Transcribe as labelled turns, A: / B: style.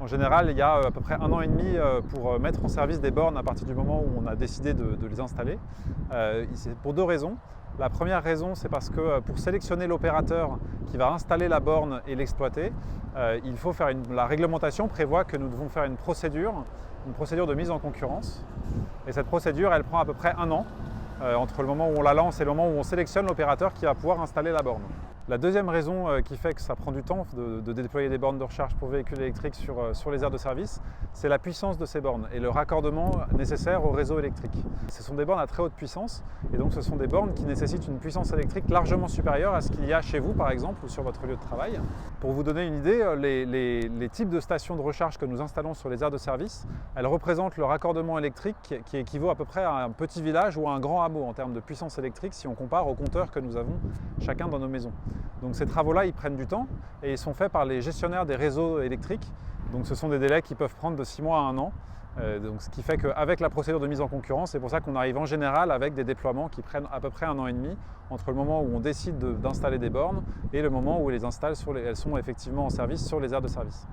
A: En général, il y a à peu près 1 an et demi pour mettre en service des bornes à partir du moment où on a décidé de les installer. C'est pour 2 raisons. La première raison, c'est parce que pour sélectionner l'opérateur qui va installer la borne et l'exploiter, la réglementation prévoit que nous devons faire une procédure de mise en concurrence. Et cette procédure, elle prend à peu près 1 an, entre le moment où on la lance et le moment où on sélectionne l'opérateur qui va pouvoir installer la borne. La deuxième raison qui fait que ça prend du temps de déployer des bornes de recharge pour véhicules électriques sur les aires de service, c'est la puissance de ces bornes et le raccordement nécessaire au réseau électrique. Ce sont des bornes à très haute puissance et donc ce sont des bornes qui nécessitent une puissance électrique largement supérieure à ce qu'il y a chez vous par exemple ou sur votre lieu de travail. Pour vous donner une idée, les types de stations de recharge que nous installons sur les aires de service, elles représentent le raccordement électrique qui équivaut à peu près à un petit village ou à un grand hameau en termes de puissance électrique si on compare aux compteurs que nous avons chacun dans nos maisons. Donc ces travaux-là, ils prennent du temps et ils sont faits par les gestionnaires des réseaux électriques. Donc ce sont des délais qui peuvent prendre de 6 mois à 1 an. Donc ce qui fait qu'avec la procédure de mise en concurrence, c'est pour ça qu'on arrive en général avec des déploiements qui prennent à peu près 1 an et demi entre le moment où on décide d'installer des bornes et le moment où elles sont effectivement en service sur les aires de service.